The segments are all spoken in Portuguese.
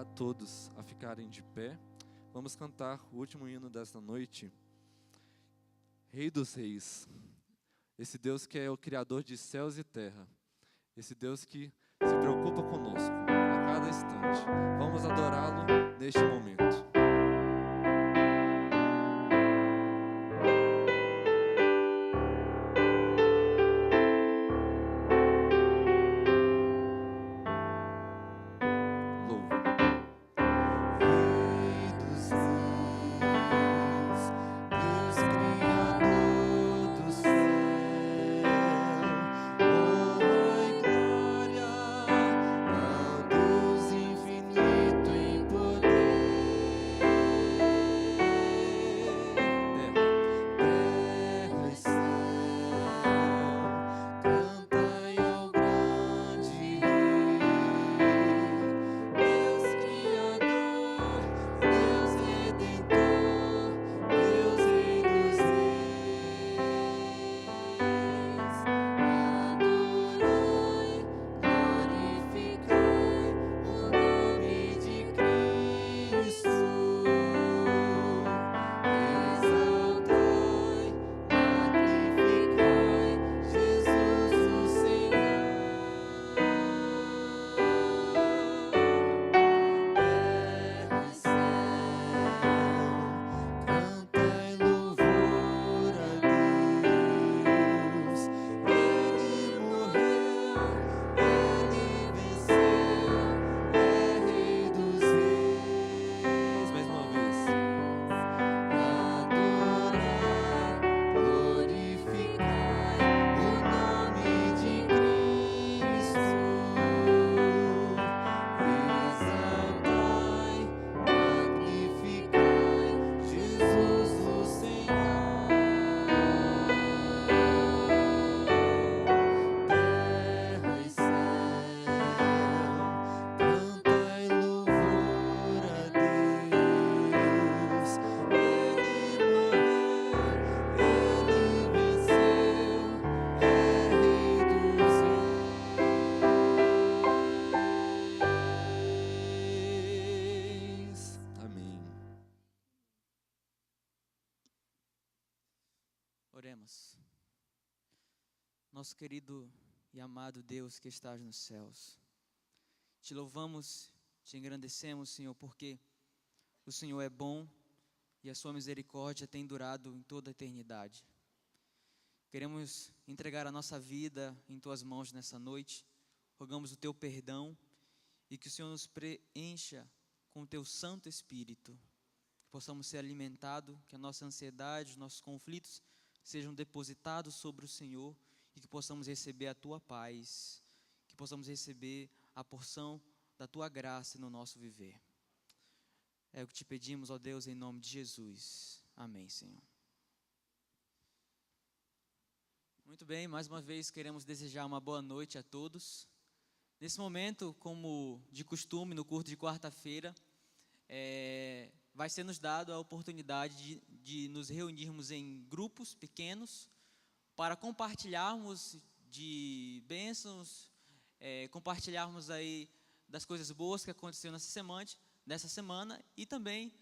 convidar a todos a ficarem de pé. Vamos cantar o último hino desta noite. Rei dos Reis. Esse Deus que é o Criador de céus e terra. Esse Deus que se preocupa conosco a cada instante. Vamos adorá-lo neste momento. Oremos. Nosso querido e amado Deus que estás nos céus, te louvamos, te engrandecemos, Senhor, porque o Senhor é bom e a sua misericórdia tem durado em toda a eternidade. Queremos entregar a nossa vida em tuas mãos nessa noite, rogamos o teu perdão e que o Senhor nos preencha com o teu Santo Espírito, que possamos ser alimentados, que a nossa ansiedade, os nossos conflitos sejam depositados sobre o Senhor e que possamos receber a tua paz, que possamos receber a porção da tua graça no nosso viver. É o que te pedimos, ó Deus, em nome de Jesus. Amém, Senhor. Muito bem, mais uma vez queremos desejar uma boa noite a todos. Nesse momento, como de costume, no culto de quarta-feira, vai ser nos dado a oportunidade de nos reunirmos em grupos pequenos para compartilharmos de bênçãos, compartilharmos aí das coisas boas que aconteceram nessa semana e também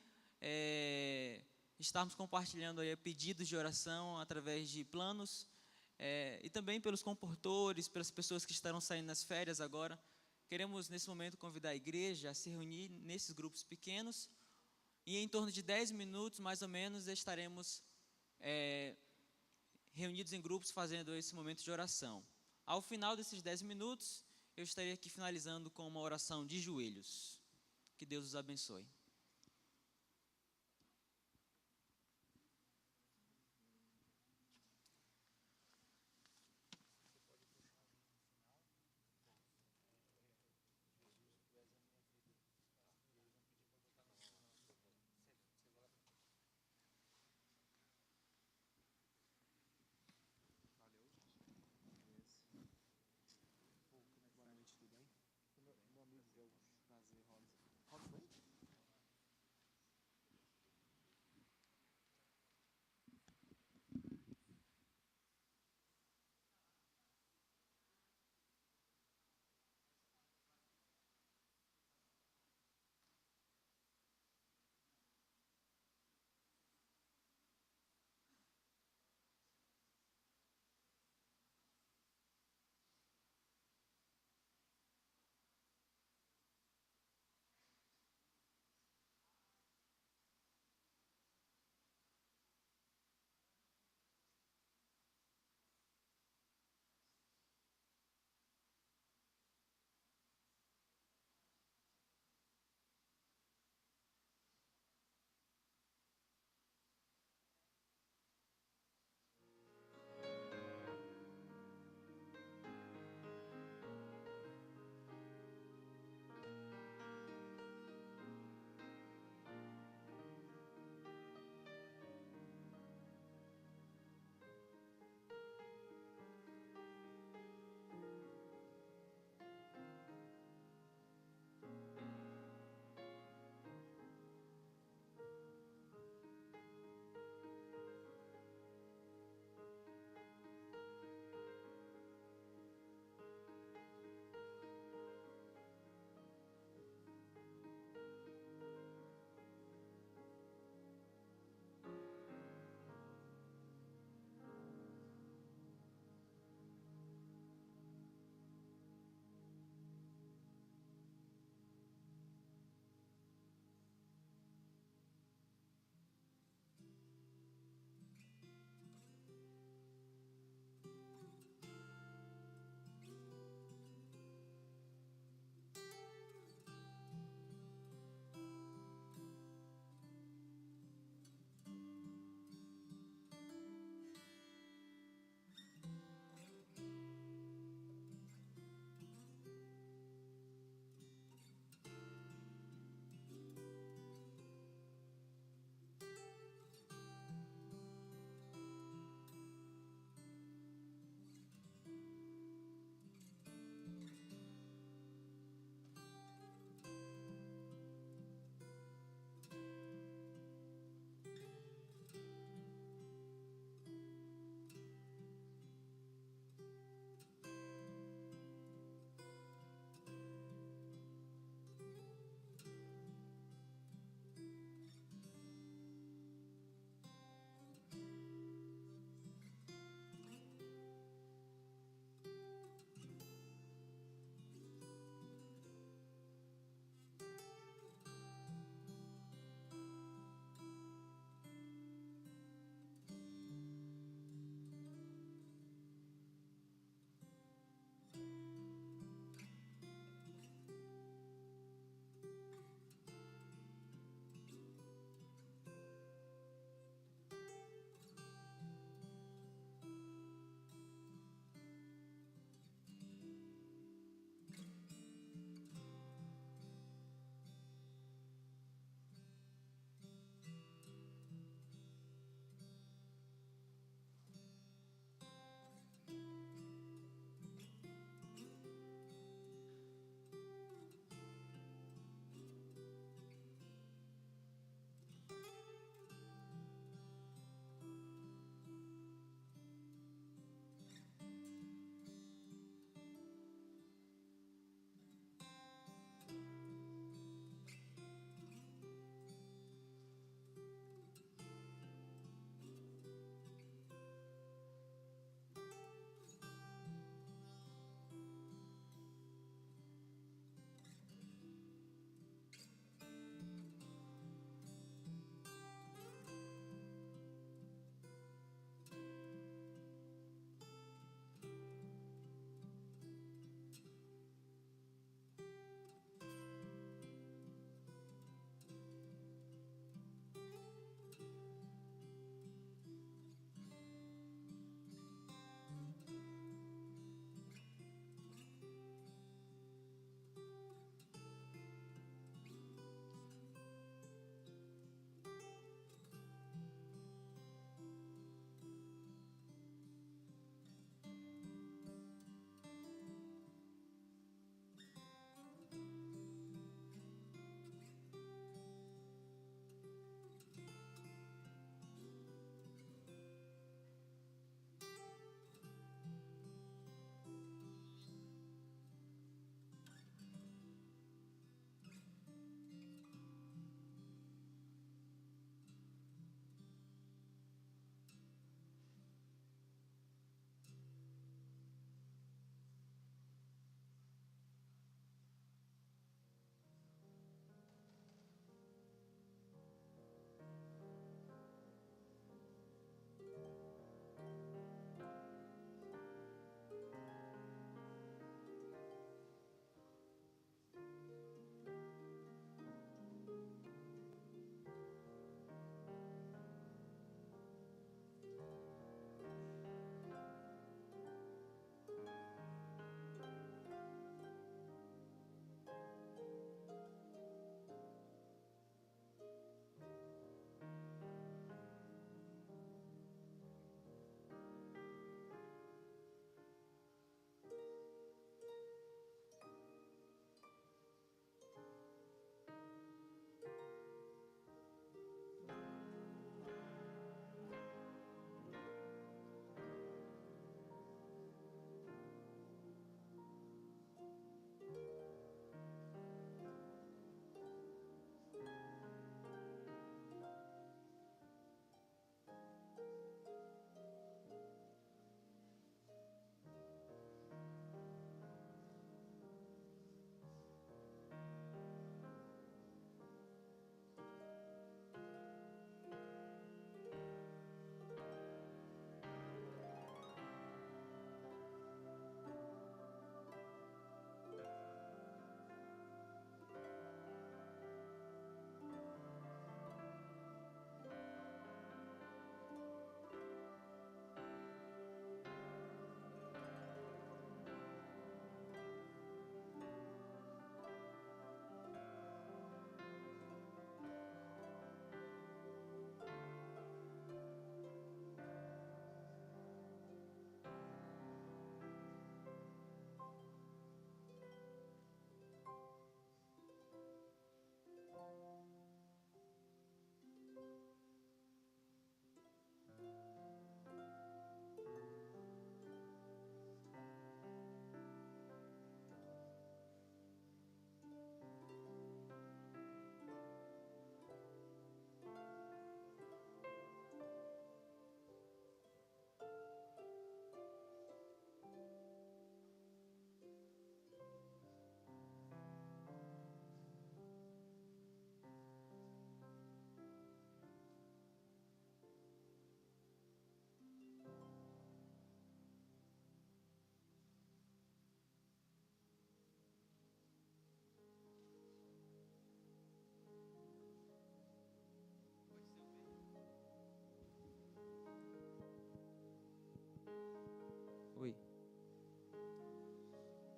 estarmos compartilhando aí pedidos de oração através de planos e também pelos comportores, pelas pessoas que estarão saindo nas férias agora. Queremos nesse momento convidar a igreja a se reunir nesses grupos pequenos. E em torno de 10 minutos, mais ou menos, estaremos reunidos em grupos fazendo esse momento de oração. Ao final desses 10 minutos, eu estarei aqui finalizando com uma oração de joelhos. Que Deus os abençoe.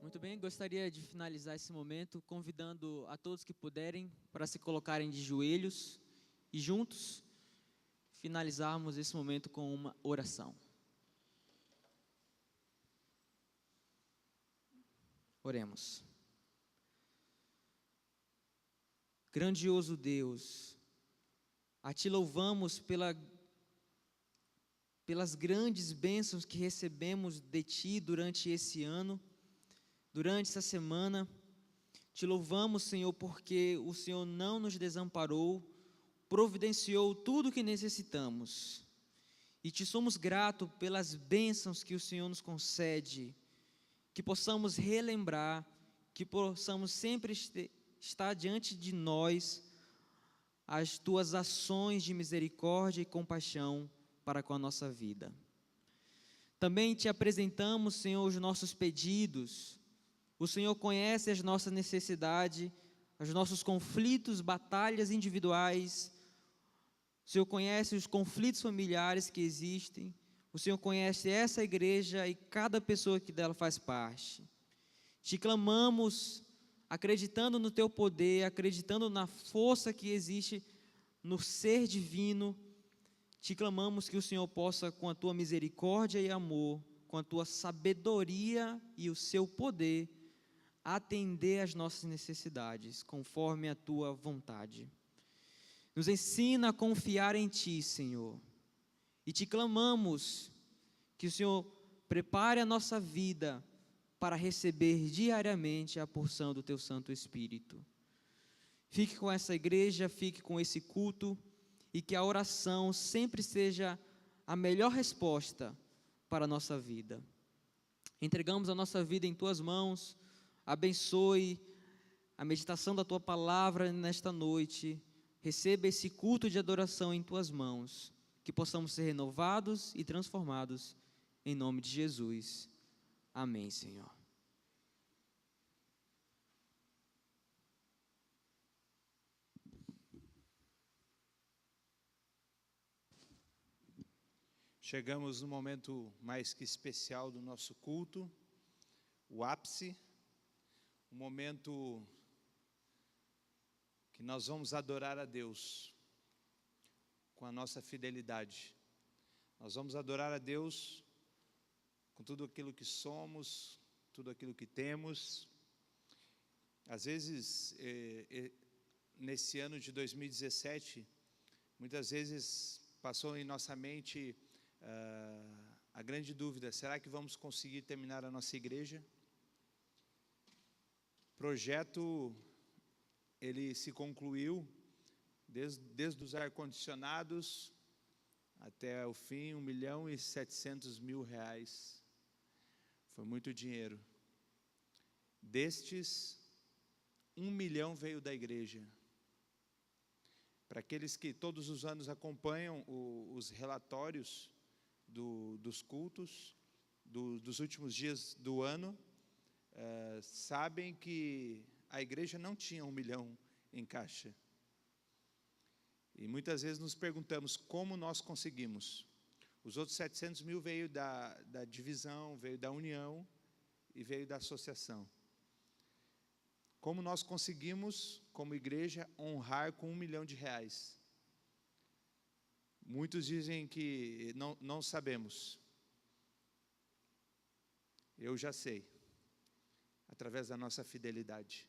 Muito bem, gostaria de finalizar esse momento convidando a todos que puderem para se colocarem de joelhos e juntos finalizarmos esse momento com uma oração. Oremos. Grandioso Deus, a Ti louvamos pelas grandes bênçãos que recebemos de Ti durante esse ano, durante essa semana. Te louvamos, Senhor, porque o Senhor não nos desamparou, providenciou tudo o que necessitamos. E Te somos gratos pelas bênçãos que o Senhor nos concede, que possamos relembrar, que possamos sempre estar diante de nós as Tuas ações de misericórdia e compaixão para com a nossa vida. Também Te apresentamos, Senhor, os nossos pedidos. O Senhor conhece as nossas necessidades, os nossos conflitos, batalhas individuais. O Senhor conhece os conflitos familiares que existem. O Senhor conhece essa igreja e cada pessoa que dela faz parte. Te clamamos, acreditando no Teu poder, acreditando na força que existe no ser divino. Te clamamos que o Senhor possa, com a Tua misericórdia e amor, com a Tua sabedoria e o Seu poder, atender às nossas necessidades, conforme a Tua vontade. Nos ensina a confiar em Ti, Senhor. E Te clamamos que o Senhor prepare a nossa vida para receber diariamente a porção do Teu Santo Espírito. Fique com essa igreja, fique com esse culto, e que a oração sempre seja a melhor resposta para a nossa vida. Entregamos a nossa vida em Tuas mãos, abençoe a meditação da Tua palavra nesta noite, receba esse culto de adoração em Tuas mãos, que possamos ser renovados e transformados, em nome de Jesus. Amém, Senhor. Chegamos no momento mais que especial do nosso culto, o ápice, o momento que nós vamos adorar a Deus com a nossa fidelidade. Nós vamos adorar a Deus com tudo aquilo que somos, tudo aquilo que temos. Às vezes, nesse ano de 2017, muitas vezes passou em nossa mente a grande dúvida: será que vamos conseguir terminar a nossa igreja? O projeto, ele se concluiu desde os ar-condicionados até o fim, R$1.700.000. Foi muito dinheiro. Destes, 1 milhão veio da igreja. Para aqueles que todos os anos acompanham os relatórios dos cultos, dos últimos dias do ano, sabem que a igreja não tinha 1 milhão em caixa. E muitas vezes nos perguntamos como nós conseguimos. Os outros 700 mil veio da divisão, veio da união e veio da associação. Como nós conseguimos, como igreja, honrar com R$1 milhão? Muitos dizem que não sabemos. Eu já sei, através da nossa fidelidade.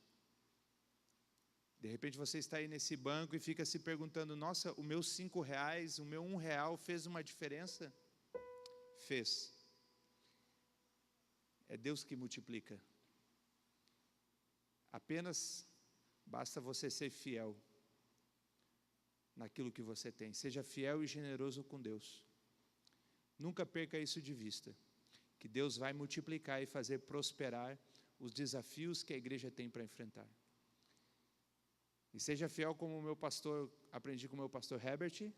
De repente você está aí nesse banco e fica se perguntando: nossa, o meu R$5, o meu R$1 fez uma diferença? Fez. É Deus que multiplica. Apenas basta você ser fiel naquilo que você tem. Seja fiel e generoso com Deus. Nunca perca isso de vista, que Deus vai multiplicar e fazer prosperar os desafios que a igreja tem para enfrentar. E seja fiel como o meu pastor, aprendi com o meu pastor Herbert,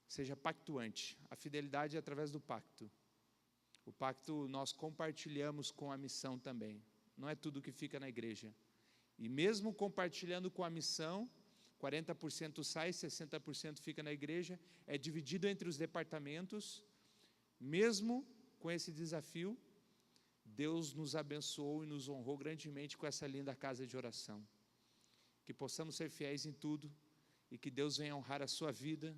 seja pactuante. A fidelidade é através do pacto. O pacto nós compartilhamos com a missão também. Não é tudo que fica na igreja. E mesmo compartilhando com a missão, 40% sai, 60% fica na igreja, é dividido entre os departamentos. Mesmo com esse desafio, Deus nos abençoou e nos honrou grandemente com essa linda casa de oração. Que possamos ser fiéis em tudo e que Deus venha honrar a sua vida,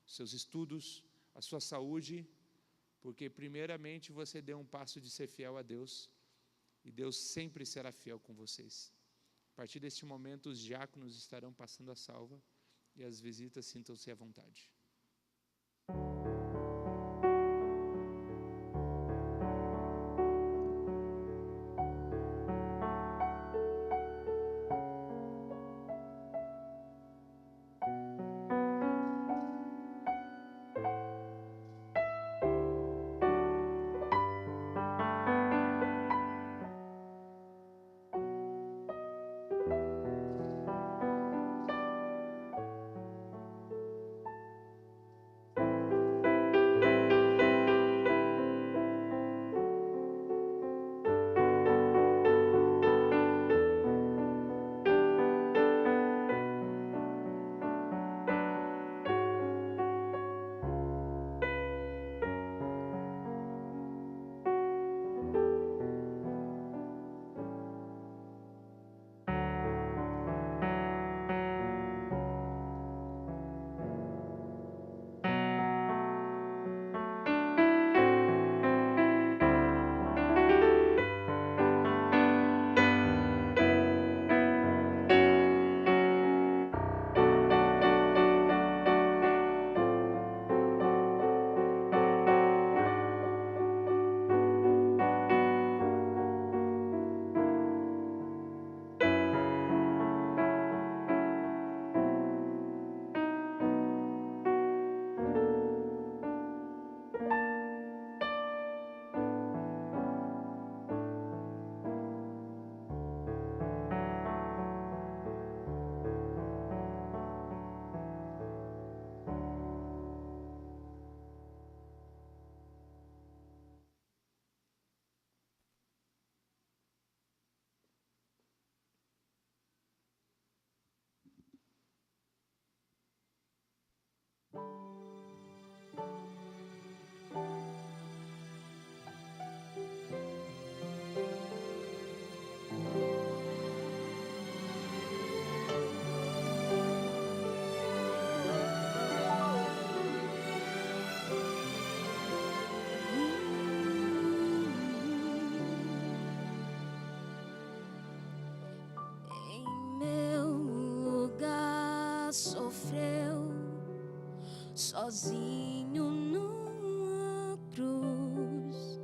os seus estudos, a sua saúde, porque primeiramente você deu um passo de ser fiel a Deus e Deus sempre será fiel com vocês. A partir deste momento, os diáconos estarão passando a salva e as visitas sintam-se à vontade. Sofreu sozinho numa cruz,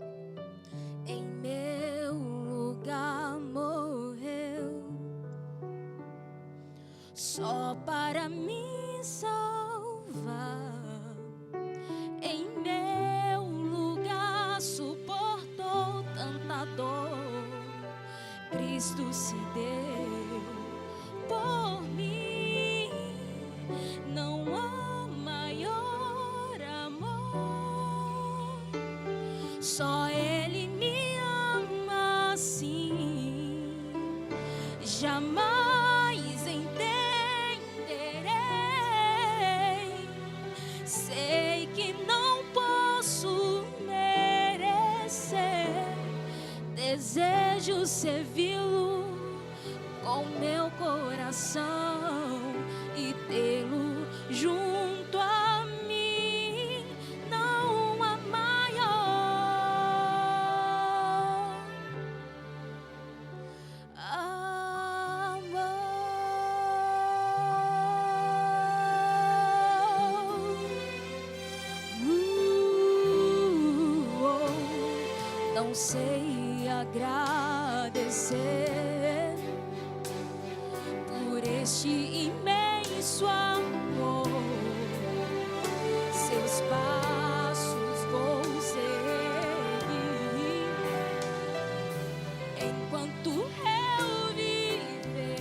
em meu lugar morreu, só para me salvar. Em meu lugar suportou tanta dor, Cristo se deu por mim. Não há maior amor, só Ele me ama assim. Jamais entenderei, sei que não posso merecer. Desejo servi-lo com meu coração e tê-lo junto a mim. Não há maior amor. Não sei agradecer por este imenso amor. Seus passos vou seguir enquanto eu viver.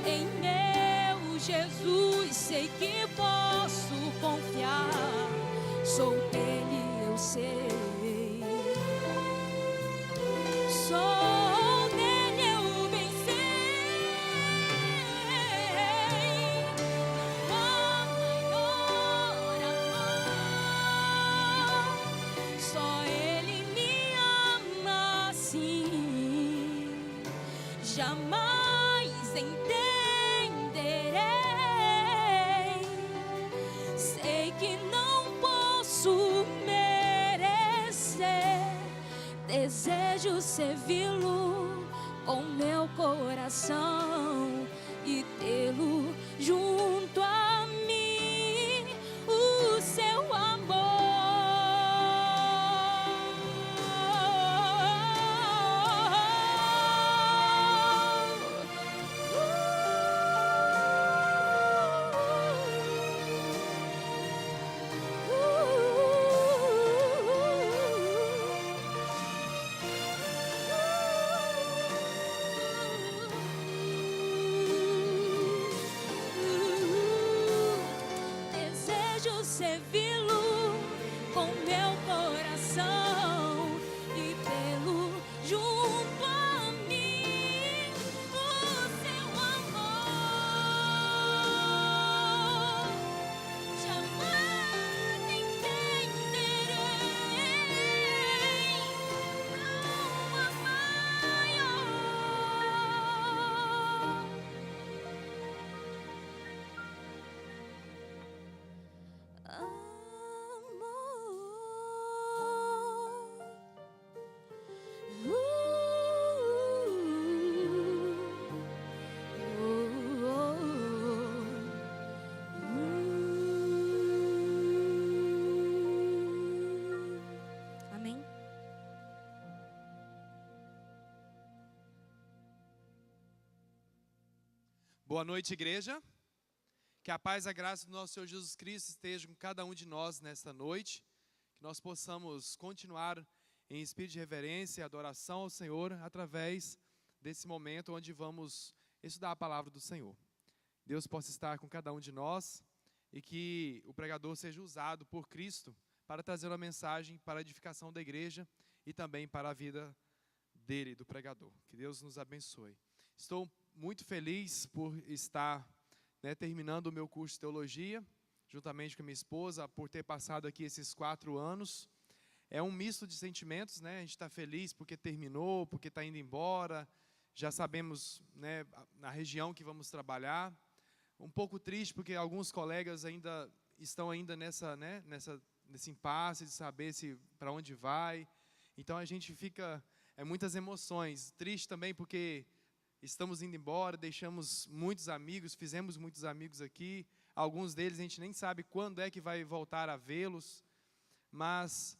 Em meu Jesus sei que posso confiar, sou dele, eu sei. Sou dele, eu bem sei. Não há maior amor, só Ele me jamais entenderei. Sei que não posso merecer, desejo servi-lo com meu coração e tê-lo junto a mim, o seu amor. Desejo servi-lo com meu coração e tê-lo junto a mim, o seu amor. Jamais entenderei, não há maior Amém. Boa noite, igreja. Que a paz e a graça do nosso Senhor Jesus Cristo esteja com cada um de nós nesta noite. Que nós possamos continuar em espírito de reverência e adoração ao Senhor através desse momento onde vamos estudar a palavra do Senhor. Deus possa estar com cada um de nós e que o pregador seja usado por Cristo para trazer uma mensagem para a edificação da igreja e também para a vida dele, do pregador. Que Deus nos abençoe. Estou muito feliz por estar terminando o meu curso de teologia, juntamente com a minha esposa, por ter passado aqui esses 4 anos. É um misto de sentimentos, né? A gente está feliz porque terminou, porque está indo embora, já sabemos, né, na região que vamos trabalhar. Um pouco triste porque alguns colegas ainda estão nesse impasse de saber se para onde vai. Então a gente fica, muitas emoções. Triste também porque estamos indo embora, deixamos muitos amigos, fizemos muitos amigos aqui. Alguns deles a gente nem sabe quando é que vai voltar a vê-los, mas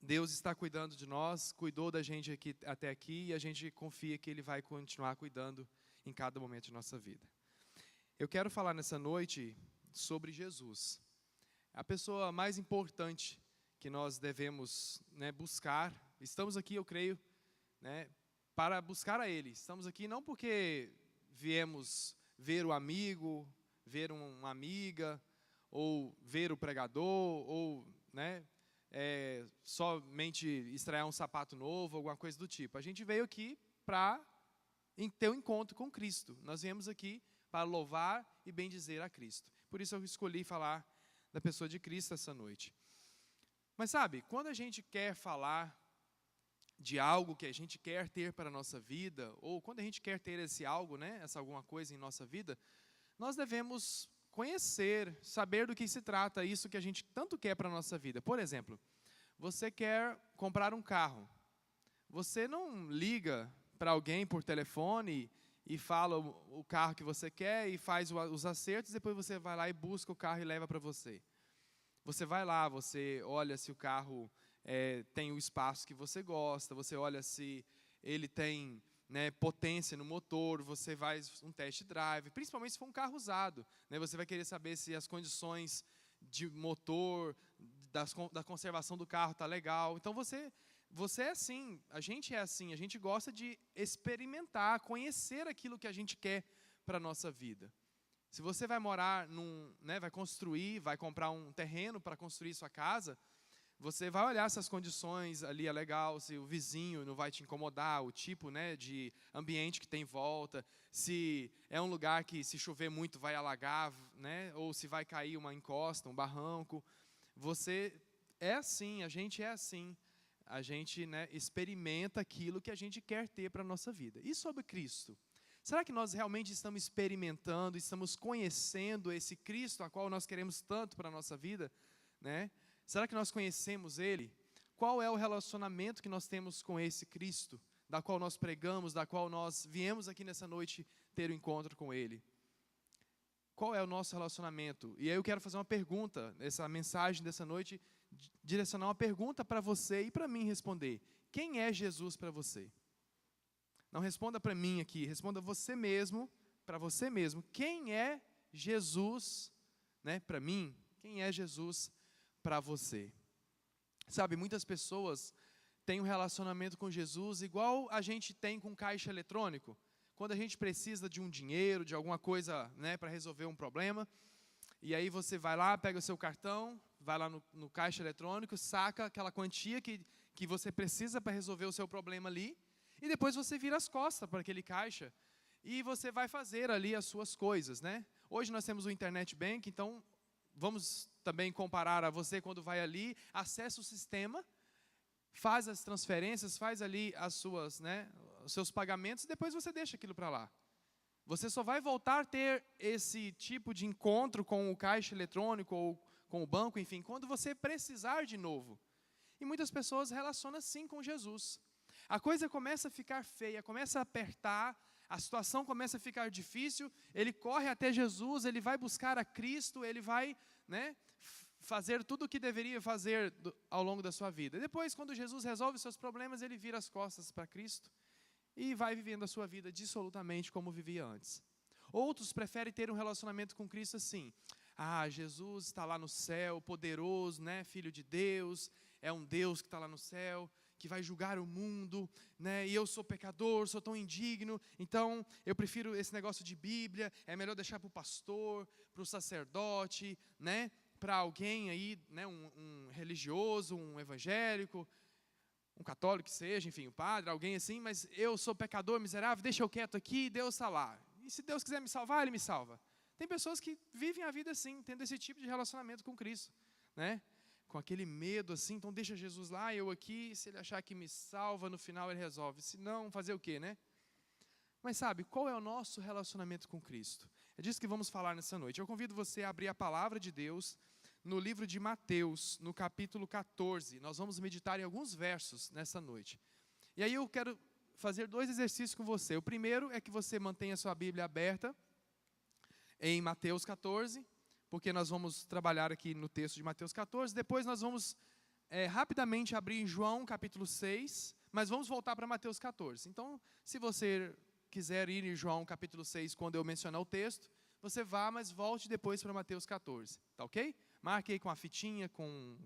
Deus está cuidando de nós, cuidou da gente aqui, até aqui, e a gente confia que Ele vai continuar cuidando em cada momento de nossa vida. Eu quero falar nessa noite sobre Jesus, a pessoa mais importante que nós devemos, buscar. Estamos aqui, eu creio, para buscar a Ele. Estamos aqui não porque viemos ver o amigo, ver uma amiga, ou ver o pregador, ou somente estrear um sapato novo, alguma coisa do tipo. A gente veio aqui para ter um encontro com Cristo. Nós viemos aqui para louvar e bendizer a Cristo. Por isso eu escolhi falar da pessoa de Cristo essa noite. Mas sabe, quando a gente quer falar de algo que a gente quer ter para a nossa vida, ou quando a gente quer ter esse algo, essa alguma coisa em nossa vida, nós devemos conhecer, saber do que se trata isso que a gente tanto quer para a nossa vida. Por exemplo, você quer comprar um carro. Você não liga para alguém por telefone e fala o carro que você quer e faz os acertos, depois você vai lá e busca o carro e leva para você. Você vai lá, você olha se o carro tem o espaço que você gosta, você olha se ele tem potência no motor, você faz um test drive, principalmente se for um carro usado. Você vai querer saber se as condições de motor, da conservação do carro está legal. Então você é assim, a gente é assim, a gente gosta de experimentar, conhecer aquilo que a gente quer para a nossa vida. Se você vai morar vai construir, vai comprar um terreno para construir sua casa, você vai olhar se as condições ali é legal, se o vizinho não vai te incomodar, o tipo de ambiente que tem em volta, se é um lugar que se chover muito vai alagar, ou se vai cair uma encosta, um barranco. Você é assim, a gente é assim. a gente, né, experimenta aquilo que a gente quer ter para a nossa vida. E sobre Cristo? Será que nós realmente estamos experimentando, estamos conhecendo esse Cristo a qual nós queremos tanto para a nossa vida, né? Será que nós conhecemos Ele? Qual é o relacionamento que nós temos com esse Cristo, da qual nós pregamos, da qual nós viemos aqui nessa noite ter o encontro com Ele? Qual é o nosso relacionamento? E aí eu quero fazer uma pergunta, essa mensagem dessa noite, direcionar uma pergunta para você e para mim responder. Quem é Jesus para você? Não responda para mim aqui, responda você mesmo, para você mesmo. Quem é Jesus, né, para mim? Quem é Jesus para você? Sabe, muitas pessoas têm um relacionamento com Jesus igual a gente tem com caixa eletrônico. Quando a gente precisa de um dinheiro, de alguma coisa, né, para resolver um problema, e aí você vai lá, pega o seu cartão, vai lá no caixa eletrônico, saca aquela quantia que você precisa para resolver o seu problema ali, e depois você vira as costas para aquele caixa, e você vai fazer ali as suas coisas, né? Hoje nós temos o Internet Bank, então vamos também comparar a você quando vai ali, acessa o sistema, faz as transferências, faz ali as suas, né, os seus pagamentos, e depois você deixa aquilo para lá. Você só vai voltar a ter esse tipo de encontro com o caixa eletrônico ou com o banco, enfim, quando você precisar de novo. E muitas pessoas relacionam assim com Jesus. A coisa começa a ficar feia, começa a apertar, a situação começa a ficar difícil, ele corre até Jesus, ele vai buscar a Cristo, ele vai, né, fazer tudo o que deveria fazer ao longo da sua vida. Depois, quando Jesus resolve os seus problemas, ele vira as costas para Cristo e vai vivendo a sua vida dissolutamente como vivia antes. Outros preferem ter um relacionamento com Cristo assim. Ah, Jesus está lá no céu, poderoso, né, Filho de Deus, é um Deus que está lá no céu, que vai julgar o mundo, né, e eu sou pecador, sou tão indigno, então eu prefiro esse negócio de Bíblia, é melhor deixar para o pastor, para o sacerdote, né, para alguém aí, né, um religioso, um evangélico, um católico que seja, enfim, um padre, alguém assim, mas eu sou pecador, miserável, deixa eu quieto aqui, Deus está lá. E se Deus quiser me salvar, Ele me salva. Tem pessoas que vivem a vida assim, tendo esse tipo de relacionamento com Cristo, né? Com aquele medo assim, então deixa Jesus lá, eu aqui, se Ele achar que me salva, no final Ele resolve. Se não, fazer o quê, né? Mas sabe, qual é o nosso relacionamento com Cristo? É disso que vamos falar nessa noite. Eu convido você a abrir a palavra de Deus no livro de Mateus, no capítulo 14. Nós vamos meditar em alguns versos nessa noite. E aí eu quero fazer 2 exercícios com você. O primeiro é que você mantenha a sua Bíblia aberta em Mateus 14, porque nós vamos trabalhar aqui no texto de Mateus 14. Depois nós vamos rapidamente abrir em João capítulo 6, mas vamos voltar para Mateus 14. Então, se você quiser ir em João capítulo 6 quando eu mencionar o texto, você vá, mas volte depois para Mateus 14, tá ok? Marque aí com a fitinha, com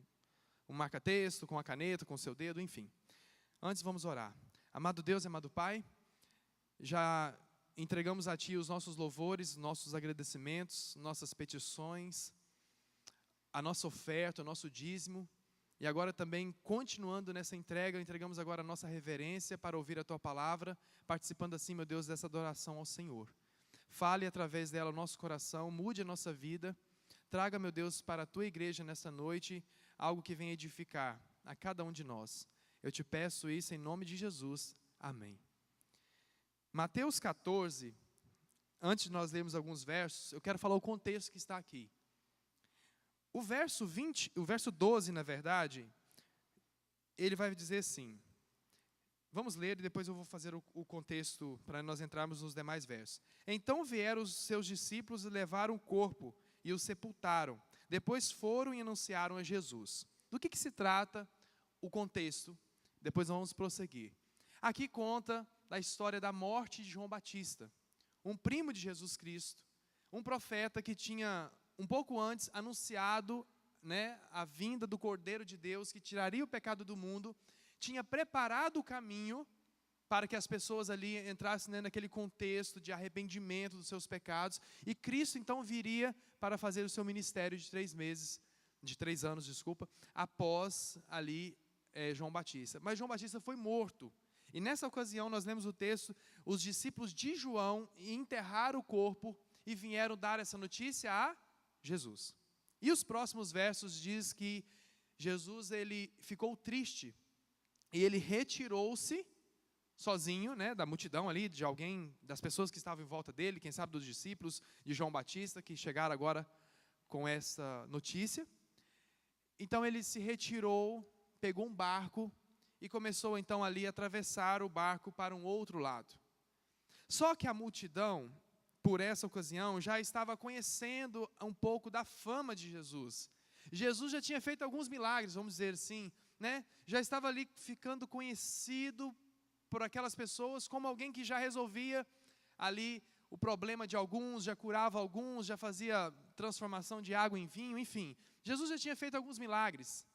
um marca-texto, com a caneta, com o seu dedo, enfim. Antes vamos orar. Amado Deus, amado Pai, já entregamos a Ti os nossos louvores, nossos agradecimentos, nossas petições, a nossa oferta, o nosso dízimo. E agora também, continuando nessa entrega, entregamos agora a nossa reverência para ouvir a Tua palavra, participando assim, meu Deus, dessa adoração ao Senhor. Fale através dela o nosso coração, mude a nossa vida, traga, meu Deus, para a Tua igreja nessa noite, algo que venha edificar a cada um de nós. Eu te peço isso em nome de Jesus. Amém. Mateus 14, antes de nós lermos alguns versos, eu quero falar o contexto que está aqui. O verso 12, na verdade, ele vai dizer assim. Vamos ler e depois eu vou fazer o contexto para nós entrarmos nos demais versos. Então vieram os seus discípulos e levaram o corpo e o sepultaram. Depois foram e anunciaram a Jesus. Do que se trata o contexto? Depois vamos prosseguir. Aqui conta da história da morte de João Batista, um primo de Jesus Cristo, um profeta que tinha, um pouco antes, anunciado, né, a vinda do Cordeiro de Deus, que tiraria o pecado do mundo, tinha preparado o caminho para que as pessoas ali entrassem, né, naquele contexto de arrependimento dos seus pecados, e Cristo então viria para fazer o seu ministério de 3 anos, após ali João Batista. Mas João Batista foi morto. E nessa ocasião nós lemos o texto, os discípulos de João enterraram o corpo e vieram dar essa notícia a Jesus. E os próximos versos diz que Jesus ele ficou triste e ele retirou-se sozinho, né, da multidão ali, de alguém, das pessoas que estavam em volta dele, quem sabe dos discípulos de João Batista, que chegaram agora com essa notícia. Então ele se retirou, pegou um barco e começou então ali a atravessar o barco para um outro lado. Só que a multidão, por essa ocasião, já estava conhecendo um pouco da fama de Jesus. Jesus já tinha feito alguns milagres, vamos dizer assim, né? Já estava ali ficando conhecido por aquelas pessoas como alguém que já resolvia ali o problema de alguns, já curava alguns, já fazia transformação de água em vinho, enfim. Jesus já tinha feito alguns milagres.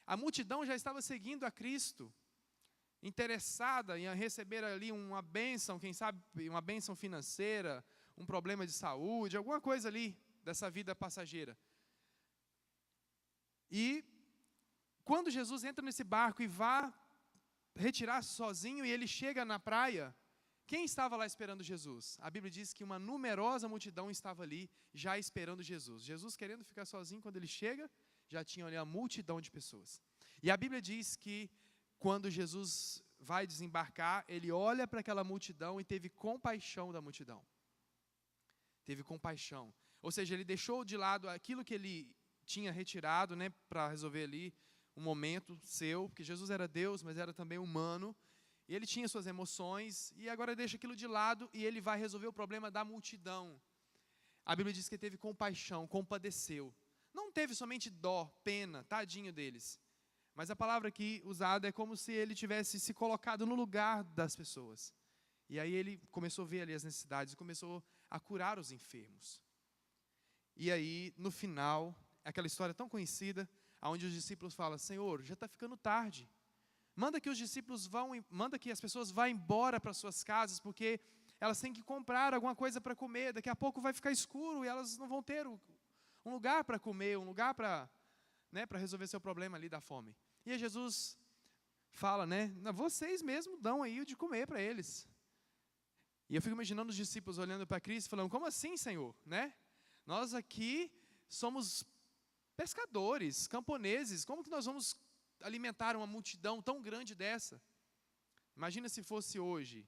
A multidão já estava seguindo a Cristo, interessada em receber ali uma bênção, quem sabe uma bênção financeira, um problema de saúde, alguma coisa ali dessa vida passageira. E quando Jesus entra nesse barco e vai retirar-se sozinho e ele chega na praia, quem estava lá esperando Jesus? A Bíblia diz que uma numerosa multidão estava ali já esperando Jesus. Jesus querendo ficar sozinho, quando ele chega, já tinha ali uma multidão de pessoas. E a Bíblia diz que quando Jesus vai desembarcar, ele olha para aquela multidão e teve compaixão da multidão. Teve compaixão. Ou seja, ele deixou de lado aquilo que ele tinha retirado, né, para resolver ali um momento seu, porque Jesus era Deus, mas era também humano, e ele tinha suas emoções, e agora deixa aquilo de lado e ele vai resolver o problema da multidão. A Bíblia diz que ele teve compaixão, compadeceu. Não teve somente dó, pena, tadinho deles. Mas a palavra aqui usada é como se ele tivesse se colocado no lugar das pessoas. E aí ele começou a ver ali as necessidades, começou a curar os enfermos. E aí, no final, aquela história tão conhecida, onde os discípulos falam: Senhor, já está ficando tarde. Manda que os discípulos manda que as pessoas vá embora para suas casas, porque elas têm que comprar alguma coisa para comer. Daqui a pouco vai ficar escuro e elas não vão ter um lugar para comer, um lugar para, né, para resolver seu problema ali da fome. E aí Jesus fala, né, vocês mesmos dão aí o de comer para eles. E eu fico imaginando os discípulos olhando para Cristo, falando: como assim, Senhor? Né? Nós aqui somos pescadores, camponeses, como que nós vamos alimentar uma multidão tão grande dessa? Imagina se fosse hoje,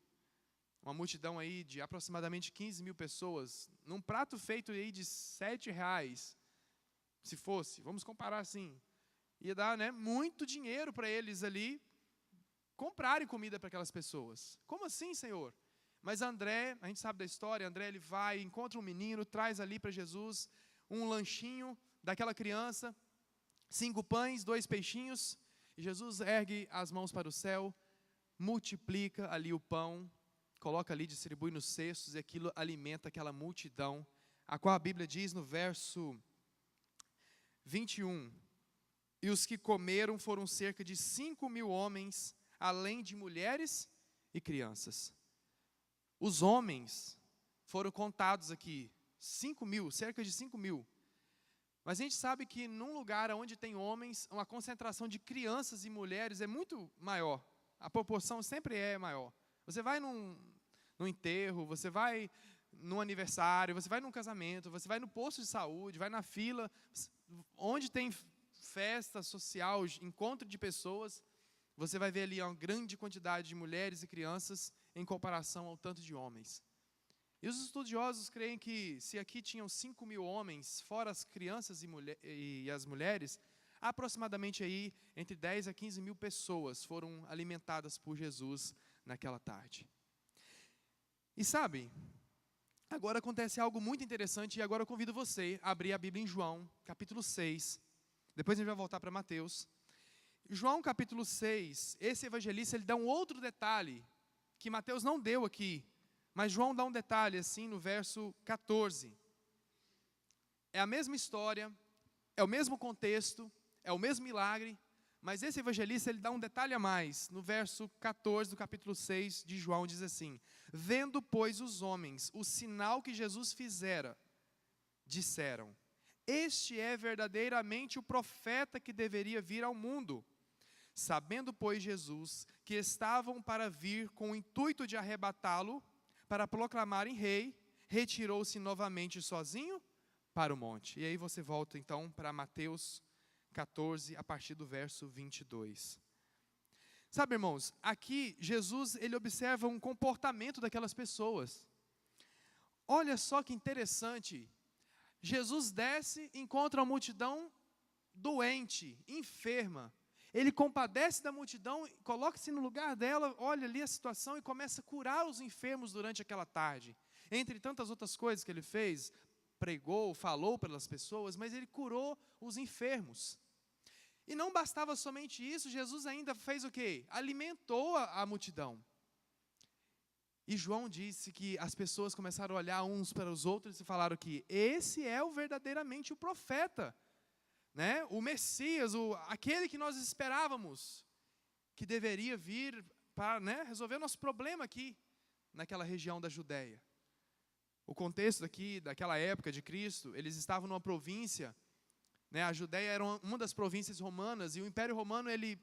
uma multidão aí de aproximadamente 15 mil pessoas, num prato feito aí de R$7, se fosse, vamos comparar assim, ia dar, né, muito dinheiro para eles ali comprarem comida para aquelas pessoas. Como assim, Senhor? Mas André, a gente sabe da história, André ele vai, encontra um menino, traz ali para Jesus um lanchinho daquela criança, 5 pães, 2 peixinhos, e Jesus ergue as mãos para o céu, multiplica ali o pão, coloca ali, distribui nos cestos, e aquilo alimenta aquela multidão, a qual a Bíblia diz no verso 21, e os que comeram foram cerca de 5.000 homens, além de mulheres e crianças. Os homens foram contados aqui, 5.000, cerca de 5.000. Mas a gente sabe que num lugar onde tem homens, uma concentração de crianças e mulheres é muito maior. A proporção sempre é maior. Você vai num enterro, você vai num aniversário, você vai num casamento, você vai no posto de saúde, vai na fila, onde tem festa social, encontro de pessoas, você vai ver ali uma grande quantidade de mulheres e crianças em comparação ao tanto de homens. E os estudiosos creem que se aqui tinham 5.000 homens, fora as crianças e as mulheres, aproximadamente aí entre 10 a 15 mil pessoas foram alimentadas por Jesus naquela tarde. E sabe, agora acontece algo muito interessante, e agora eu convido você a abrir a Bíblia em João, capítulo 6. Depois a gente vai voltar para Mateus. João capítulo 6, esse evangelista ele dá um outro detalhe que Mateus não deu aqui, mas João dá um detalhe assim no verso 14. É a mesma história, é o mesmo contexto, é o mesmo milagre, mas esse evangelista ele dá um detalhe a mais. No verso 14 do capítulo 6 de João diz assim: vendo, pois, os homens o sinal que Jesus fizera, disseram: este é verdadeiramente o profeta que deveria vir ao mundo. Sabendo, pois, Jesus que estavam para vir com o intuito de arrebatá-lo, para proclamarem rei, retirou-se novamente sozinho para o monte. E aí você volta então para Mateus 14, a partir do verso 22. Sabe, irmãos, aqui Jesus, ele observa um comportamento daquelas pessoas. Olha só que interessante. Jesus desce, encontra a multidão doente, enferma. Ele compadece da multidão, coloca-se no lugar dela, olha ali a situação e começa a curar os enfermos durante aquela tarde. Entre tantas outras coisas que ele fez, pregou, falou pelas pessoas, mas ele curou os enfermos. E não bastava somente isso, Jesus ainda fez o quê? Alimentou a multidão. E João disse que as pessoas começaram a olhar uns para os outros e falaram que esse é verdadeiramente o profeta, né? O Messias, aquele que nós esperávamos, que deveria vir para, né, resolver o nosso problema aqui, naquela região da Judéia. O contexto aqui, daquela época de Cristo, eles estavam numa província, né, a Judéia era uma das províncias romanas, e o Império Romano, ele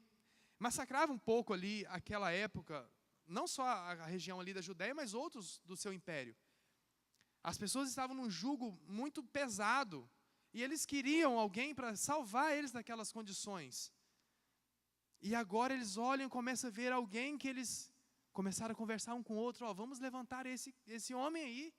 massacrava um pouco ali, aquela época, não só a região ali da Judéia, mas outros do seu império. As pessoas estavam num jugo muito pesado, e eles queriam alguém para salvar eles daquelas condições. E agora eles olham e começam a ver alguém que eles começaram a conversar um com o outro, ó, vamos levantar esse homem aí.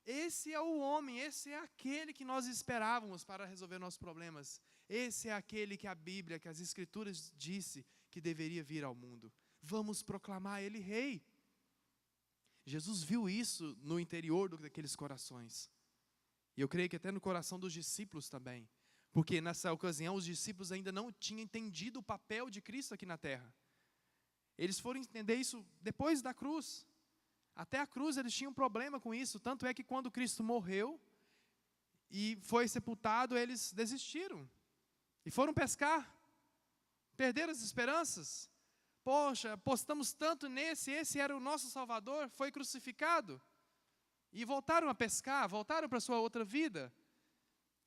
Esse é o homem, esse é aquele que nós esperávamos para resolver nossos problemas. Esse é aquele que a Bíblia, que as Escrituras disse que deveria vir ao mundo. Vamos proclamar ele rei. Jesus viu isso no interior daqueles corações. E eu creio que até no coração dos discípulos também. Porque nessa ocasião os discípulos ainda não tinham entendido o papel de Cristo aqui na terra. Eles foram entender isso depois da cruz. Até a cruz eles tinham um problema com isso. Tanto é que quando Cristo morreu e foi sepultado, eles desistiram. E foram pescar. Perderam as esperanças. Poxa, apostamos tanto nesse, esse era o nosso Salvador, foi crucificado. E voltaram a pescar, voltaram para a sua outra vida.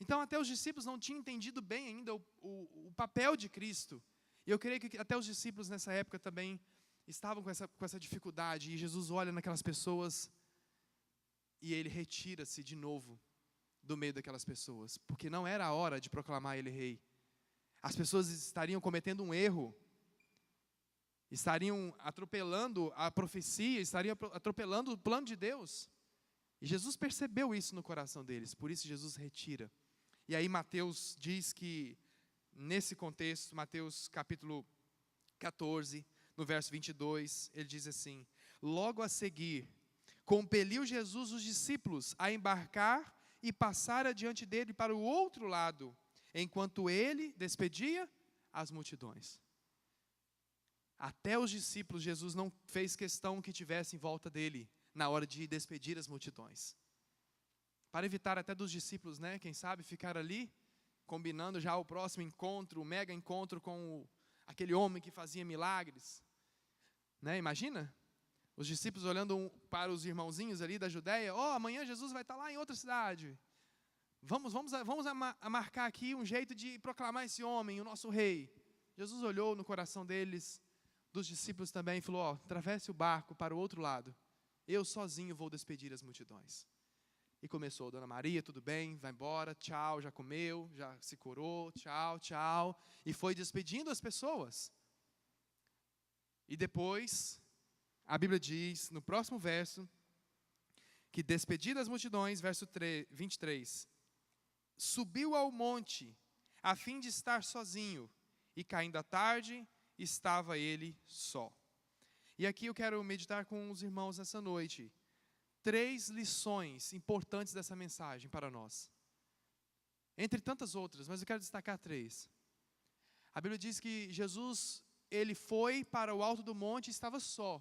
Então até os discípulos não tinham entendido bem ainda o papel de Cristo. E eu creio que até os discípulos nessa época também estavam com essa dificuldade. E Jesus olha naquelas pessoas e ele retira-se de novo do meio daquelas pessoas. Porque não era a hora de proclamar ele rei. As pessoas estariam cometendo um erro. Estariam atropelando a profecia, estariam atropelando o plano de Deus. E Jesus percebeu isso no coração deles, por isso Jesus retira. E aí Mateus diz que, nesse contexto, Mateus capítulo 14, no verso 22, ele diz assim: logo a seguir, compeliu Jesus os discípulos a embarcar e passar adiante dele para o outro lado, enquanto ele despedia as multidões. Até os discípulos, Jesus não fez questão que tivessem em volta dele, na hora de despedir as multidões. Para evitar até dos discípulos, né, quem sabe, ficar ali, combinando já o próximo encontro, o mega encontro com aquele homem que fazia milagres. Né, imagina? Os discípulos olhando para os irmãozinhos ali da Judéia, amanhã Jesus vai estar lá em outra cidade. Vamos marcar aqui um jeito de proclamar esse homem, o nosso rei. Jesus olhou no coração deles, dos discípulos também, e falou, atravesse o barco para o outro lado. Eu sozinho vou despedir as multidões. E começou, Dona Maria, tudo bem, vai embora, tchau, já comeu, já se curou, tchau, tchau. E foi despedindo as pessoas. E depois, a Bíblia diz, no próximo verso, que despedidas as multidões, verso 23, subiu ao monte, a fim de estar sozinho, e caindo a tarde, estava ele só. E aqui eu quero meditar com os irmãos nessa noite. 3 lições importantes dessa mensagem para nós. Entre tantas outras, mas eu quero destacar 3. A Bíblia diz que Jesus, ele foi para o alto do monte e estava só.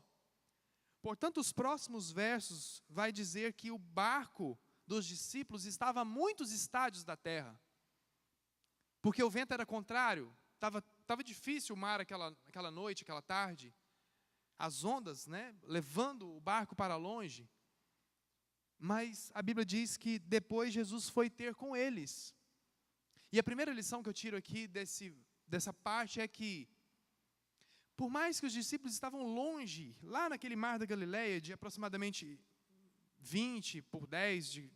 Portanto, os próximos versos vai dizer que o barco dos discípulos estava a muitos estádios da terra. Porque o vento era contrário, estava difícil o mar aquela noite, aquela tarde. As ondas, né, levando o barco para longe. Mas a Bíblia diz que depois Jesus foi ter com eles. E a primeira lição que eu tiro aqui dessa parte é que, por mais que os discípulos estavam longe, lá naquele mar da Galileia, de aproximadamente 20 por 10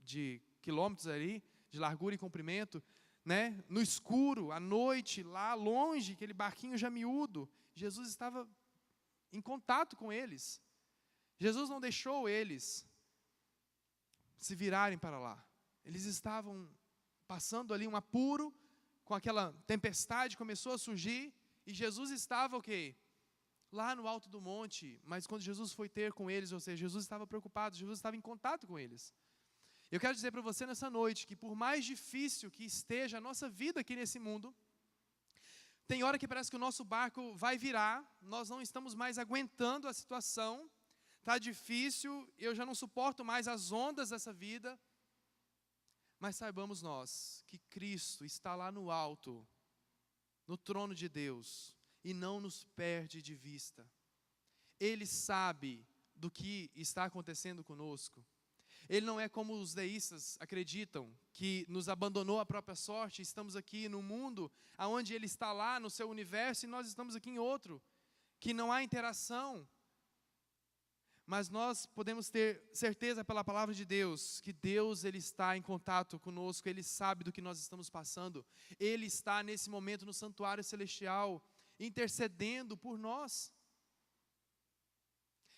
de quilômetros ali, de largura e comprimento, né, no escuro, à noite, lá longe, aquele barquinho já miúdo, Jesus estava em contato com eles. Jesus não deixou eles se virarem para lá. Eles estavam passando ali um apuro, com aquela tempestade começou a surgir, e Jesus estava o quê? Lá no alto do monte. Mas quando Jesus foi ter com eles, ou seja, Jesus estava preocupado, Jesus estava em contato com eles. Eu quero dizer para você nessa noite que por mais difícil que esteja a nossa vida aqui nesse mundo, tem hora que parece que o nosso barco vai virar, nós não estamos mais aguentando a situação, está difícil, eu já não suporto mais as ondas dessa vida, mas saibamos nós que Cristo está lá no alto, no trono de Deus, e não nos perde de vista. Ele sabe do que está acontecendo conosco. Ele não é como os deístas acreditam, que nos abandonou à própria sorte, estamos aqui no mundo, onde Ele está lá no seu universo, e nós estamos aqui em outro, que não há interação. Mas nós podemos ter certeza pela palavra de Deus, que Deus Ele está em contato conosco, Ele sabe do que nós estamos passando, Ele está nesse momento no santuário celestial, intercedendo por nós.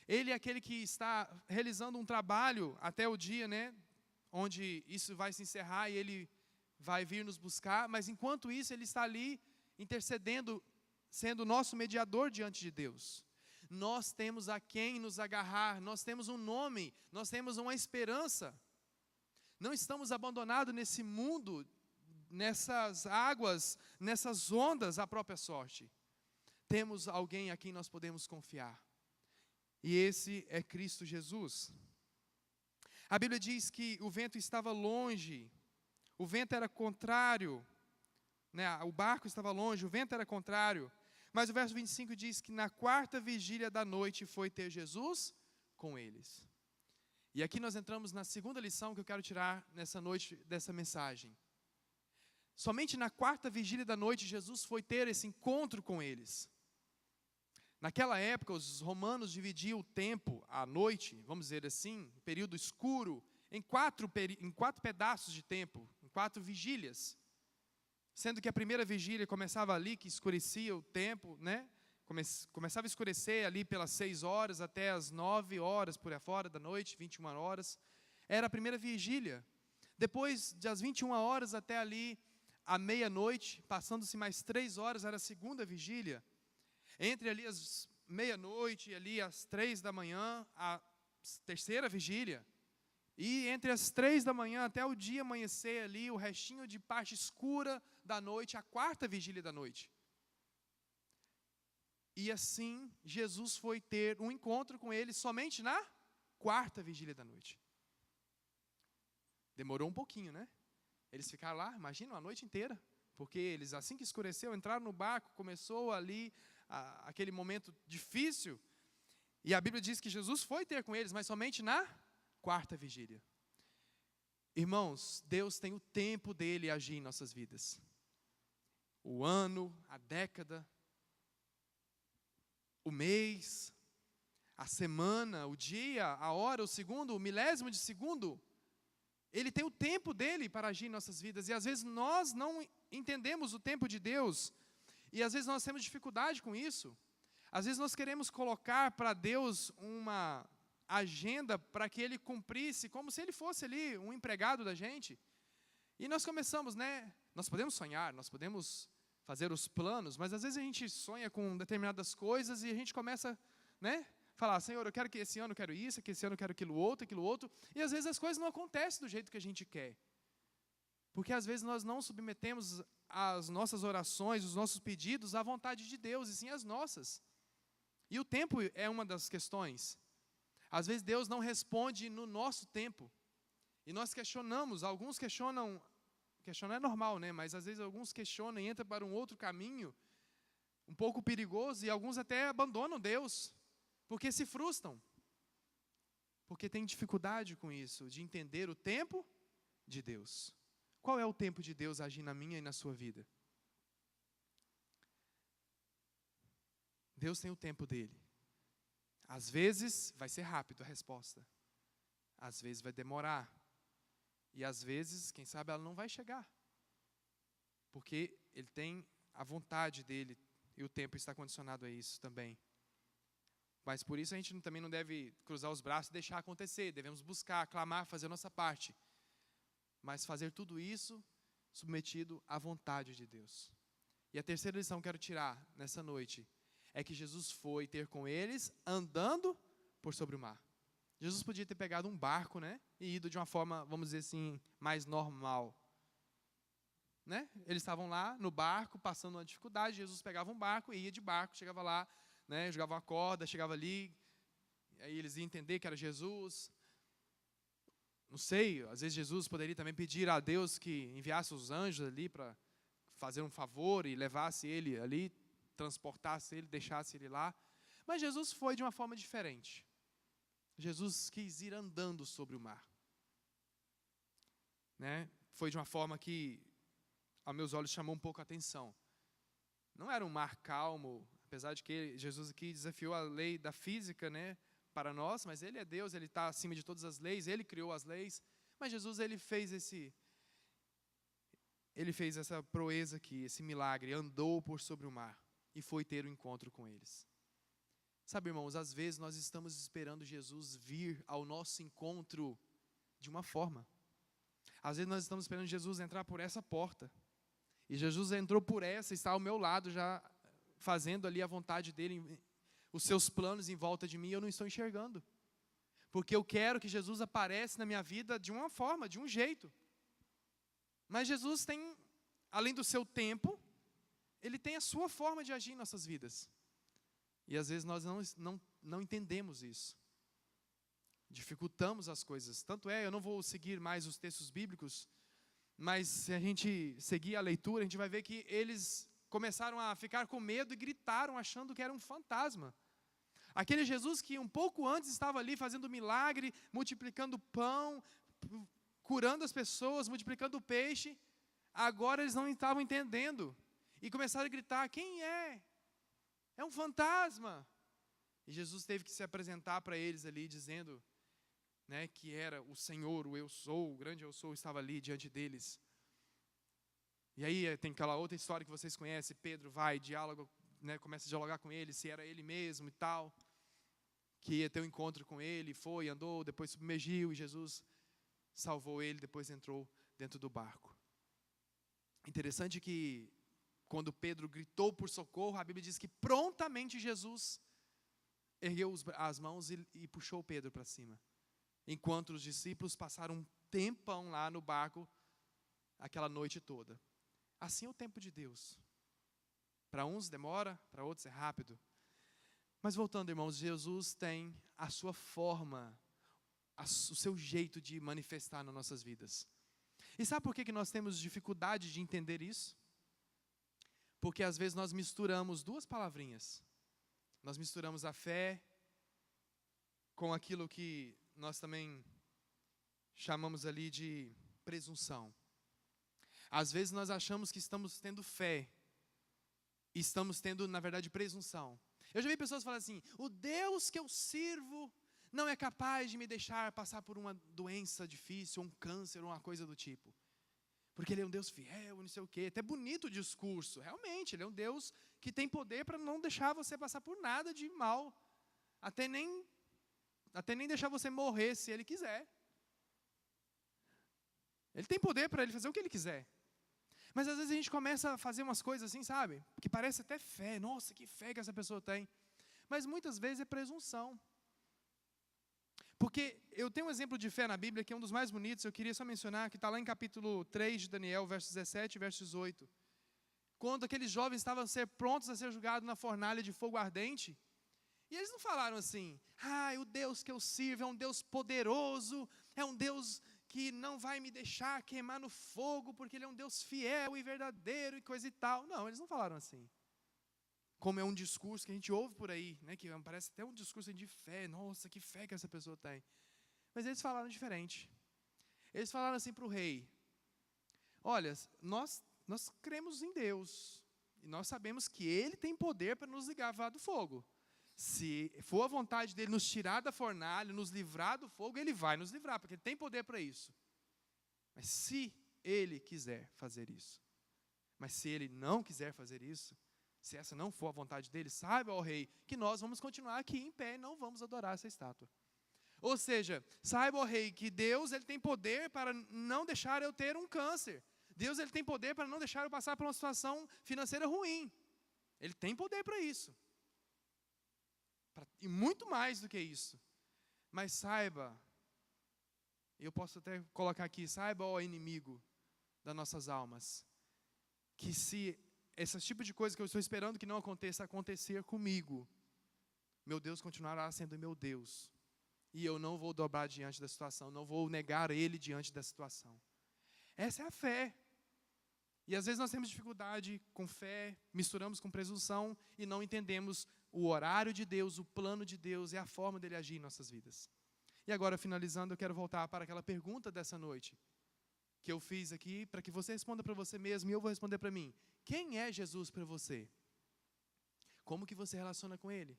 Ele é aquele que está realizando um trabalho até o dia, onde isso vai se encerrar e Ele vai vir nos buscar, mas enquanto isso Ele está ali intercedendo, sendo nosso mediador diante de Deus. Nós temos a quem nos agarrar, nós temos um nome, nós temos uma esperança. Não estamos abandonados nesse mundo, nessas águas, nessas ondas à própria sorte. Temos alguém a quem nós podemos confiar. E esse é Cristo Jesus. A Bíblia diz que o vento estava longe, o vento era contrário, o barco estava longe, o vento era contrário. Mas o verso 25 diz que na quarta vigília da noite foi ter Jesus com eles. E aqui nós entramos na segunda lição que eu quero tirar nessa noite dessa mensagem. Somente na quarta vigília da noite Jesus foi ter esse encontro com eles. Naquela época os romanos dividiam o tempo, a noite, vamos dizer assim, período escuro, em quatro pedaços de tempo, em 4 vigílias. Sendo que a primeira vigília começava ali, que escurecia o tempo, começava a escurecer ali pelas 6 horas até as 9 horas por aí fora da noite, 21 horas. Era a primeira vigília. Depois das 21 horas até ali a meia-noite, passando-se mais 3 horas, era a segunda vigília. Entre ali as meia-noite e ali as 3 da manhã, a terceira vigília. E entre as 3 da manhã até o dia amanhecer ali, o restinho de parte escura da noite, a quarta vigília da noite. E assim, Jesus foi ter um encontro com eles somente na quarta vigília da noite. Demorou um pouquinho, Eles ficaram lá, imagina, a noite inteira. Porque eles, assim que escureceu, entraram no barco, começou ali aquele momento difícil. E a Bíblia diz que Jesus foi ter com eles, mas somente na quarta vigília. Irmãos, Deus tem o tempo dele agir em nossas vidas. O ano, a década, o mês, a semana, o dia, a hora, o segundo, o milésimo de segundo. Ele tem o tempo dele para agir em nossas vidas. E às vezes nós não entendemos o tempo de Deus. E às vezes nós temos dificuldade com isso. Às vezes nós queremos colocar para Deus uma agenda para que Ele cumprisse, como se Ele fosse ali um empregado da gente. E nós começamos, nós podemos sonhar, nós podemos fazer os planos, mas às vezes a gente sonha com determinadas coisas e a gente começa, falar, Senhor, eu quero que esse ano eu quero isso, que esse ano eu quero aquilo outro, e às vezes as coisas não acontecem do jeito que a gente quer. Porque às vezes nós não submetemos as nossas orações, os nossos pedidos à vontade de Deus, e sim as nossas. E o tempo é uma das questões. Às vezes Deus não responde no nosso tempo. E nós questionamos, alguns questionam, questionar é normal, mas às vezes alguns questionam e entram para um outro caminho, um pouco perigoso, e alguns até abandonam Deus, porque se frustram. Porque tem dificuldade com isso, de entender o tempo de Deus. Qual é o tempo de Deus agir na minha e na sua vida? Deus tem o tempo dele. Às vezes vai ser rápido a resposta. Às vezes vai demorar. E às vezes, quem sabe, ela não vai chegar. Porque Ele tem a vontade dele E o tempo está condicionado a isso também. Mas por isso a gente também não deve cruzar os braços e deixar acontecer. Devemos buscar, clamar, fazer a nossa parte. Mas fazer tudo isso submetido à vontade de Deus. E a terceira lição que quero tirar nessa noite é que Jesus foi ter com eles andando por sobre o mar. Jesus podia ter pegado um barco, né, e ido de uma forma, vamos dizer assim, mais normal. Né? Eles estavam lá no barco, passando uma dificuldade, Jesus pegava um barco e ia de barco, chegava lá, né, jogava uma corda, chegava ali, aí eles iam entender que era Jesus. Não sei, às vezes Jesus poderia também pedir a Deus que enviasse os anjos ali para fazer um favor e levasse ele ali, transportasse ele, deixasse ele lá. Mas Jesus foi de uma forma diferente. Jesus quis ir andando sobre o mar. Né? Foi de uma forma que, a meus olhos, chamou um pouco a atenção. Não era um mar calmo, apesar de que Jesus aqui desafiou a lei da física, né, para nós, mas Ele é Deus, Ele está acima de todas as leis, Ele criou as leis. Mas Jesus, Ele fez essa proeza aqui, esse milagre, andou por sobre o mar e foi ter um encontro com eles. Sabe, irmãos, às vezes nós estamos esperando Jesus vir ao nosso encontro de uma forma. Às vezes nós estamos esperando Jesus entrar por essa porta. E Jesus entrou por essa, está ao meu lado já fazendo ali a vontade dele, os seus planos em volta de mim, eu não estou enxergando. Porque eu quero que Jesus apareça na minha vida de uma forma, de um jeito. Mas Jesus tem, além do seu tempo, Ele tem a sua forma de agir em nossas vidas. E às vezes nós não entendemos isso. Dificultamos as coisas. Tanto é, eu não vou seguir mais os textos bíblicos, mas se a gente seguir a leitura, a gente vai ver que eles começaram a ficar com medo e gritaram achando que era um fantasma. Aquele Jesus que um pouco antes estava ali fazendo milagre, multiplicando pão, curando as pessoas, multiplicando o peixe, agora eles não estavam entendendo. E começaram a gritar, quem é? É um fantasma. E Jesus teve que se apresentar para eles ali, dizendo, né, que era o Senhor, o Eu Sou, o grande Eu Sou, estava ali diante deles. E aí tem aquela outra história que vocês conhecem, Pedro vai, diálogo, né, começa a dialogar com ele, se era ele mesmo e tal, que ia ter um encontro com ele, foi, andou, depois submergiu e Jesus salvou ele, depois entrou dentro do barco. Interessante que quando Pedro gritou por socorro, a Bíblia diz que prontamente Jesus ergueu as mãos e puxou Pedro para cima. Enquanto os discípulos passaram um tempão lá no barco, aquela noite toda. Assim é o tempo de Deus. Para uns demora, para outros é rápido. Mas voltando, irmãos, Jesus tem a sua forma, o seu jeito de manifestar nas nossas vidas. E sabe por que nós temos dificuldade de entender isso? Porque às vezes nós misturamos duas palavrinhas. Nós misturamos a fé com aquilo que nós também chamamos ali de presunção. Às vezes nós achamos que estamos tendo fé e estamos tendo, na verdade, presunção. Eu já vi pessoas falarem assim, o Deus que eu sirvo não é capaz de me deixar passar por uma doença difícil, um câncer, ou uma coisa do tipo. Porque Ele é um Deus fiel, não sei o quê. Até bonito o discurso. Realmente, Ele é um Deus que tem poder para não deixar você passar por nada de mal. Até nem deixar você morrer se Ele quiser. Ele tem poder para Ele fazer o que Ele quiser. Mas às vezes a gente começa a fazer umas coisas assim, sabe? Que parece até fé. Nossa, que fé que essa pessoa tem. Mas muitas vezes é presunção. Porque eu tenho um exemplo de fé na Bíblia que é um dos mais bonitos, eu queria só mencionar, que está lá em capítulo 3 de Daniel, versos 17 e versos 18. Quando aqueles jovens estavam a ser prontos a ser julgados na fornalha de fogo ardente, e eles não falaram assim, o Deus que eu sirvo é um Deus poderoso, é um Deus que não vai me deixar queimar no fogo, porque Ele é um Deus fiel e verdadeiro e coisa e tal. Não, eles não falaram assim. Como é um discurso que a gente ouve por aí, né, que parece até um discurso de fé, nossa, que fé que essa pessoa tem. Mas eles falaram diferente. Eles falaram assim para o rei, olha, nós cremos em Deus, e nós sabemos que Ele tem poder para nos livrar do fogo. Se for a vontade dEle nos tirar da fornalha, nos livrar do fogo, Ele vai nos livrar, porque Ele tem poder para isso. Mas se Ele quiser fazer isso, mas se Ele não quiser fazer isso, Se essa não for a vontade dele, saiba, ó rei, que nós vamos continuar aqui em pé e não vamos adorar essa estátua. Ou seja, saiba, ó rei, que Deus ele tem poder para não deixar eu ter um câncer. Deus ele tem poder para não deixar eu passar por uma situação financeira ruim. Ele tem poder para isso. E muito mais do que isso. Mas saiba, eu posso até colocar aqui, saiba, ó inimigo das nossas almas, que se esse tipo de coisa que eu estou esperando que não aconteça, acontecer comigo, meu Deus continuará sendo meu Deus. E eu não vou dobrar diante da situação, não vou negar Ele diante da situação. Essa é a fé. E às vezes nós temos dificuldade com fé, misturamos com presunção e não entendemos o horário de Deus, o plano de Deus e a forma dele agir em nossas vidas. E agora, finalizando, eu quero voltar para aquela pergunta dessa noite, que eu fiz aqui, para que você responda para você mesmo e eu vou responder para mim. Quem é Jesus para você? Como que você relaciona com Ele?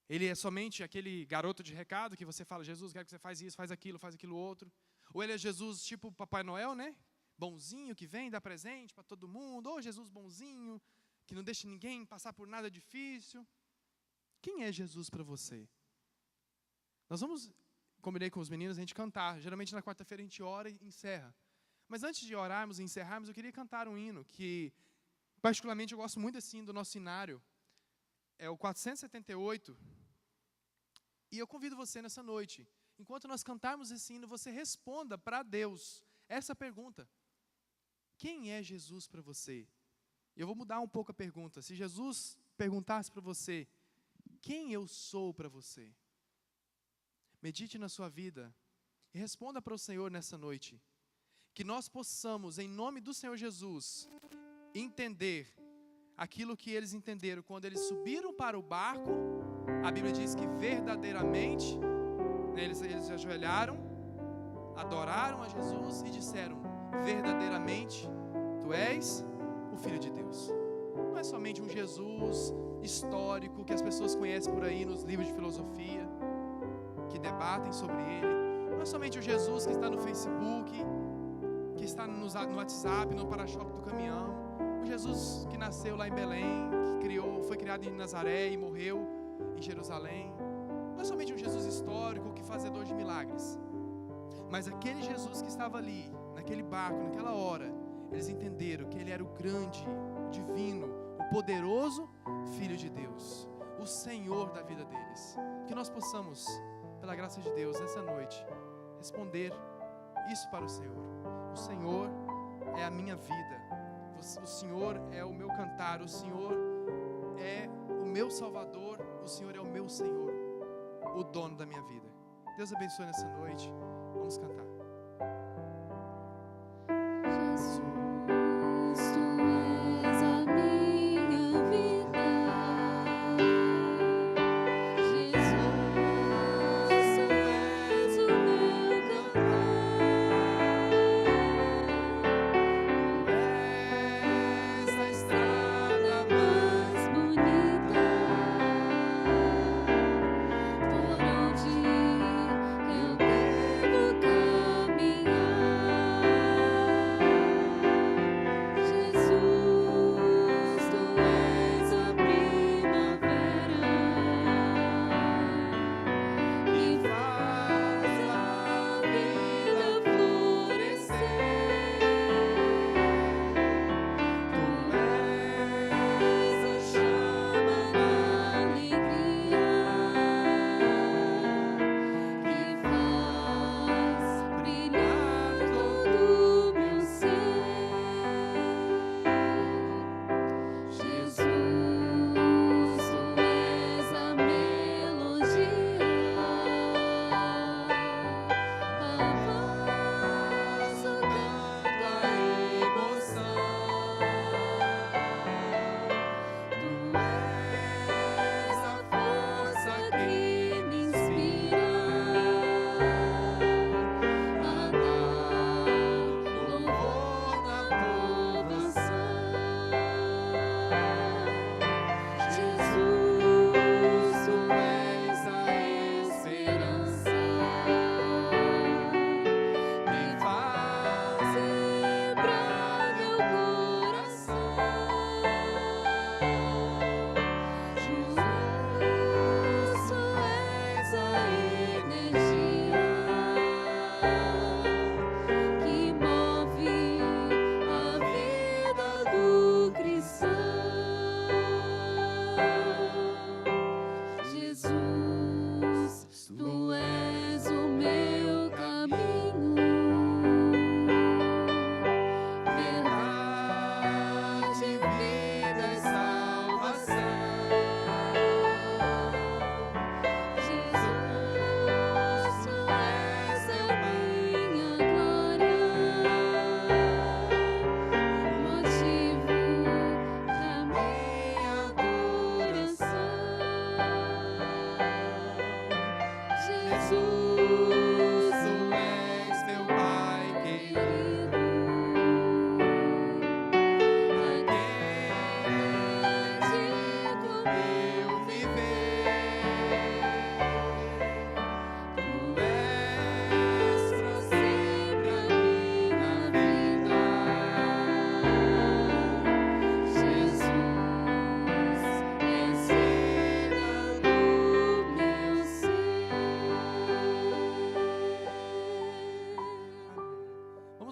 Ele é somente aquele garoto de recado que você fala, Jesus, quero que você faz isso, faz aquilo outro? Ou Ele é Jesus tipo Papai Noel, né? Bonzinho, que vem, dá presente para todo mundo. Ou Jesus bonzinho, que não deixa ninguém passar por nada difícil. Quem é Jesus para você? Nós vamos, combinei com os meninos, a gente cantar. Geralmente na quarta-feira a gente ora e encerra. Mas antes de orarmos e encerrarmos, eu queria cantar um hino que, particularmente, eu gosto muito assim do nosso hinário. É o 478. E eu convido você nessa noite, enquanto nós cantarmos esse hino, você responda para Deus essa pergunta. Quem é Jesus para você? Eu vou mudar um pouco a pergunta. Se Jesus perguntasse para você, quem eu sou para você? Medite na sua vida e responda para o Senhor nessa noite. Que nós possamos, em nome do Senhor Jesus, entender aquilo que eles entenderam quando eles subiram para o barco. A Bíblia diz que verdadeiramente, né, eles se ajoelharam, adoraram a Jesus e disseram, verdadeiramente, Tu és o Filho de Deus. Não é somente um Jesus histórico que as pessoas conhecem por aí nos livros de filosofia, que debatem sobre Ele. Não é somente o Jesus que está no Facebook, que está no WhatsApp, no para-choque do caminhão. O Jesus que nasceu lá em Belém, que foi criado em Nazaré e morreu em Jerusalém. Não é somente um Jesus histórico que fazedor de milagres. Mas aquele Jesus que estava ali, naquele barco, naquela hora, eles entenderam que Ele era o grande, o divino, o poderoso Filho de Deus, o Senhor da vida deles. Que nós possamos, pela graça de Deus, essa noite, responder isso para o Senhor. O Senhor é a minha vida. O Senhor é o meu cantar. O Senhor é o meu Salvador. O Senhor é o meu Senhor, o dono da minha vida. Deus abençoe nessa noite. Vamos cantar. Por onde eu devo caminhar.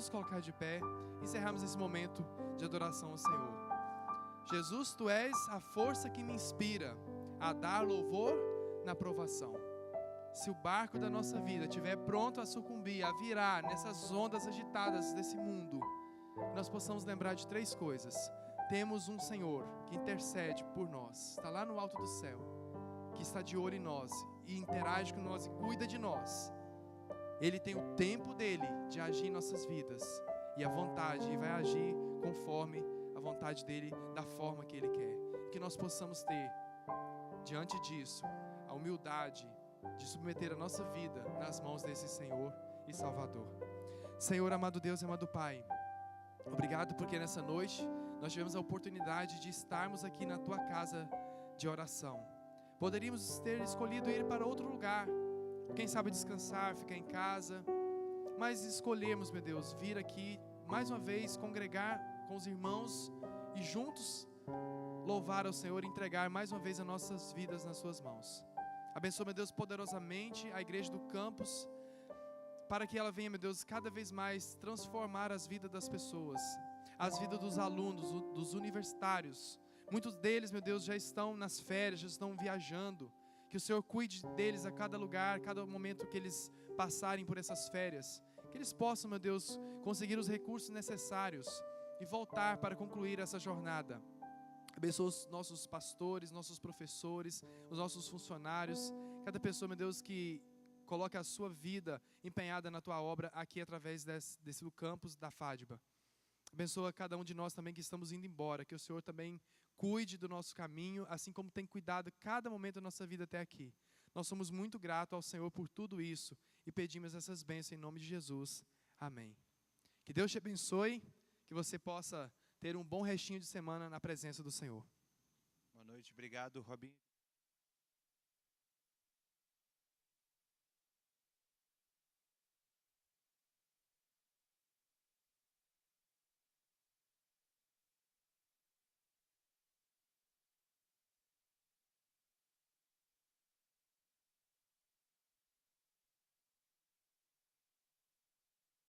Vamos colocar de pé, encerrarmos esse momento de adoração ao Senhor. Jesus, Tu és a força que me inspira a dar louvor na provação. Se o barco da nossa vida estiver pronto a sucumbir, a virar nessas ondas agitadas desse mundo, nós possamos lembrar de 3 coisas. Temos um Senhor que intercede por nós, está lá no alto do céu, que está de olho em nós e interage com nós e cuida de nós. Ele tem o tempo dele de agir em nossas vidas e a vontade, e vai agir conforme a vontade dele, da forma que ele quer. Que nós possamos ter, diante disso, a humildade de submeter a nossa vida nas mãos desse Senhor e Salvador. Senhor, amado Deus e amado Pai, obrigado porque nessa noite nós tivemos a oportunidade de estarmos aqui na Tua casa de oração. Poderíamos ter escolhido ir para outro lugar, quem sabe descansar, ficar em casa, mas escolhemos, meu Deus, vir aqui mais uma vez, congregar com os irmãos e juntos louvar ao Senhor e entregar mais uma vez as nossas vidas nas Suas mãos. Abençoa, meu Deus, poderosamente a igreja do campus, para que ela venha, meu Deus, cada vez mais transformar as vidas das pessoas, as vidas dos alunos, dos universitários. Muitos deles, meu Deus, já estão nas férias, já estão viajando. Que o Senhor cuide deles a cada lugar, cada momento que eles passarem por essas férias. Que eles possam, meu Deus, conseguir os recursos necessários e voltar para concluir essa jornada. Abençoa os nossos pastores, nossos professores, os nossos funcionários. Cada pessoa, meu Deus, que coloca a sua vida empenhada na Tua obra aqui através desse campus da FADBA. Abençoa cada um de nós também que estamos indo embora. Que o Senhor também cuide do nosso caminho, assim como tem cuidado cada momento da nossa vida até aqui. Nós somos muito gratos ao Senhor por tudo isso e pedimos essas bênçãos em nome de Jesus. Amém. Que Deus te abençoe, que você possa ter um bom restinho de semana na presença do Senhor. Boa noite, obrigado, Robinho.